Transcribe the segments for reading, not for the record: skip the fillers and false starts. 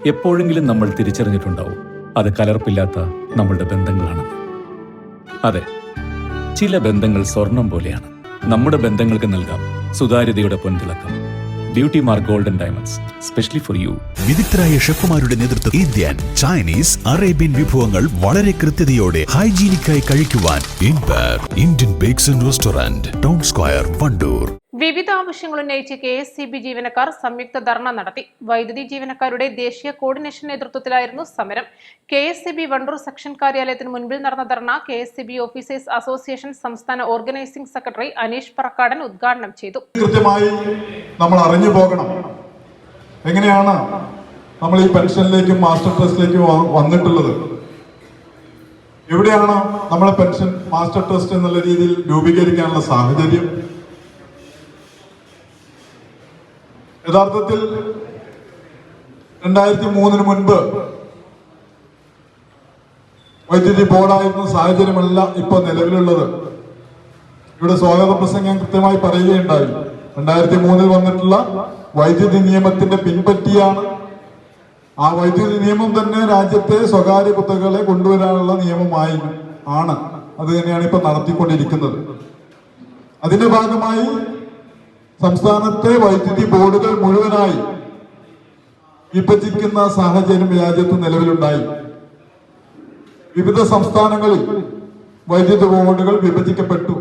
എപ്പോഴെങ്കിലും നമ്മൾ തിരിച്ചറിഞ്ഞിട്ടുണ്ടാവും അത് കലർപ്പില്ലാത്ത നമ്മളുടെ ബന്ധങ്ങളാണെന്ന്. അതെ, ചില ബന്ധങ്ങൾ സ്വർണം പോലെയാണ്. നമ്മുടെ ബന്ധങ്ങൾക്ക് നൽകാം സുതാര്യതയുടെ പൊൻതിളക്കം. Beauty Mark golden diamonds, specially for you. വിദഗ്ധരായ ഷെഫുമാരുടെ നേതൃത്വം ഇന്ത്യൻ, ചൈനീസ്, അറേബ്യൻ വിഭവങ്ങൾ വളരെ കൃത്യതയോടെ ഹൈജീനിക്കായി കഴിക്കുവാൻ Indian bakes and restaurant, town square, Wandoor. വിവിധ ആവശ്യങ്ങൾ ഉന്നയിച്ച് KSEB ജീവനക്കാർ സംയുക്ത ധർണ നടത്തി. വൈദ്യുതി ജീവനക്കാരുടെ ദേശീയ കോർഡിനേഷൻ നേതൃത്വത്തിലായിരുന്നു സമരം. KSEB വണ്ടൂർ സെക്ഷൻ കാര്യാലയത്തിന് മുൻപിൽ നടന്ന ധർണ KSEB ഓഫീസേഴ്സ് അസോസിയേഷൻ സംസ്ഥാന ഓർഗനൈസിംഗ് സെക്രട്ടറി അനീഷ് പറക്കാടൻ ഉദ്ഘാടനം ചെയ്തു. കൃത്യമായി നമ്മൾ അറിഞ്ഞു പോകണം, എങ്ങനെയാണ് നമ്മൾ ഈ പെൻഷനിലേക്കും മാസ്റ്റർ ട്രസ്റ്റിലേക്കും വന്നിട്ടുള്ളത്, എവിടെയാണ് നമ്മളെ പെൻഷൻ മാസ്റ്റർ ട്രസ്റ്റ് എന്നുള്ള രീതിയിൽ രൂപീകരിക്കാനുള്ള സാഹചര്യം. യഥാർത്ഥത്തിൽ 2003 മുൻപ് വൈദ്യുതി ബോർഡായിരുന്ന സാഹചര്യമല്ല ഇപ്പോൾ നിലവിലുള്ളത്. ഇവിടെ സ്വാഗത പ്രസംഗം കൃത്യമായി പറയുകയുണ്ടായി. 2003 വന്നിട്ടുള്ള വൈദ്യുതി നിയമത്തിന്റെ പിൻപറ്റിയാണ്. ആ വൈദ്യുതി നിയമം തന്നെ രാജ്യത്തെ സ്വകാര്യ കുത്തകളെ കൊണ്ടുവരാനുള്ള നിയമമായി ആണ്. അത് തന്നെയാണ് ഇപ്പൊ നടത്തിക്കൊണ്ടിരിക്കുന്നത്. അതിന്റെ ഭാഗമായി സംസ്ഥാനത്തെ വൈദ്യുതി ബോർഡുകൾ മുഴുവനായി വിഭജിക്കുന്ന സാഹചര്യം രാജ്യത്ത് നിലവിലുണ്ടായി. വിവിധ സംസ്ഥാനങ്ങളിൽ വൈദ്യുതി ബോർഡുകൾ വിഭജിക്കപ്പെട്ടു.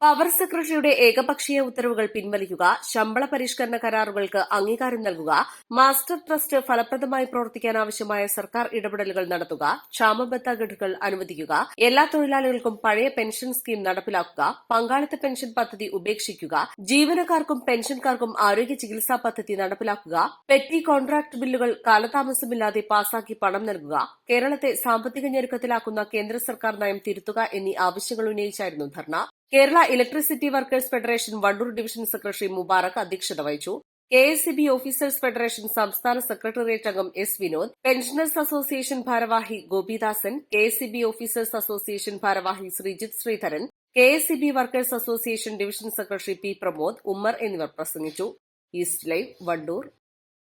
പവർ സെക്രട്ടറിയുടെ ഏകപക്ഷീയ ഉത്തരവുകൾ പിൻവലിക്കുക, ശമ്പള പരിഷ്കരണ കരാറുകൾക്ക് അംഗീകാരം നൽകുക, മാസ്റ്റർ ട്രസ്റ്റ് ഫലപ്രദമായി പ്രവർത്തിക്കാൻ ആവശ്യമായ സർക്കാർ ഇടപെടലുകൾ നടത്തുക, ക്ഷാമബത്ത ഗഡുക്കൾ അനുവദിക്കുക, എല്ലാ തൊഴിലാളികൾക്കും പഴയ പെൻഷൻ സ്കീം നടപ്പിലാക്കുക, പങ്കാളിത്ത പെൻഷൻ പദ്ധതി ഉപേക്ഷിക്കുക, ജീവനക്കാർക്കും പെൻഷൻകാർക്കും ആരോഗ്യ ചികിത്സാ പദ്ധതി നടപ്പിലാക്കുക, പെറ്റി കോൺട്രാക്ട് ബില്ലുകൾ കാലതാമസമില്ലാതെ പാസാക്കി പണം നൽകുക, കേരളത്തെ സാമ്പത്തിക ഞെരുക്കത്തിലാക്കുന്ന കേന്ദ്ര സർക്കാർ നയം തിരുത്തുക എന്നീ ആവശ്യങ്ങൾ ഉന്നയിച്ചായിരുന്നു ധർണ. Kerala electricity workers federation Wandoor division secretary Mubarak അധ്യക്ഷത വഹിച്ചു. KSEB ഓഫീസേഴ്സ് ഫെഡറേഷൻ സംസ്ഥാന സെക്രട്ടേറിയറ്റ് അംഗം S. വിനോദ്, പെൻഷനേഴ്സ് അസോസിയേഷൻ ഭാരവാഹി ഗോപിദാസൻ, KSEB ഓഫീസേഴ്സ് അസോസിയേഷൻ ഭാരവാഹി Sreejith Sreedharan, KSEB workers association division secretary P. Pramod, Ummer എന്നിവർ പ്രസംഗിച്ചു. East Live, Wandoor.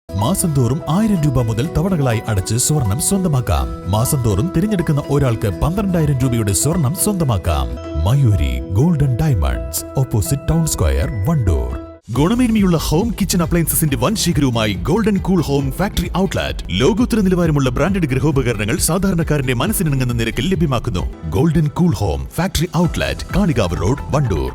മാസം തോറും 1000 രൂപ മുതൽ തവണകളായി അടച്ച് സ്വർണം സ്വന്തമാക്കാം. മാസം തോറും തിരഞ്ഞെടുക്കുന്ന ഒരാൾക്ക് 12,000 രൂപയുടെ സ്വർണം സ്വന്തമാക്കാം. Mayuri golden diamonds, opposite town square, Wandoor. ഗുണമേന്മയുള്ള ഹോം കിച്ചൺ അപ്ലയൻസസിന്റെ വൻ ശേഖരവുമായി golden cool home factory outlet. ലോകോത്തര നിലവാരമുള്ള ബ്രാൻഡഡ് ഗൃഹോപകരണങ്ങൾ സാധാരണക്കാരന്റെ മനസ്സിനിണങ്ങുന്ന നിരക്കിൽ ലഭ്യമാക്കുന്നു. Golden cool home factory outlet, Kalikavu road, Wandoor.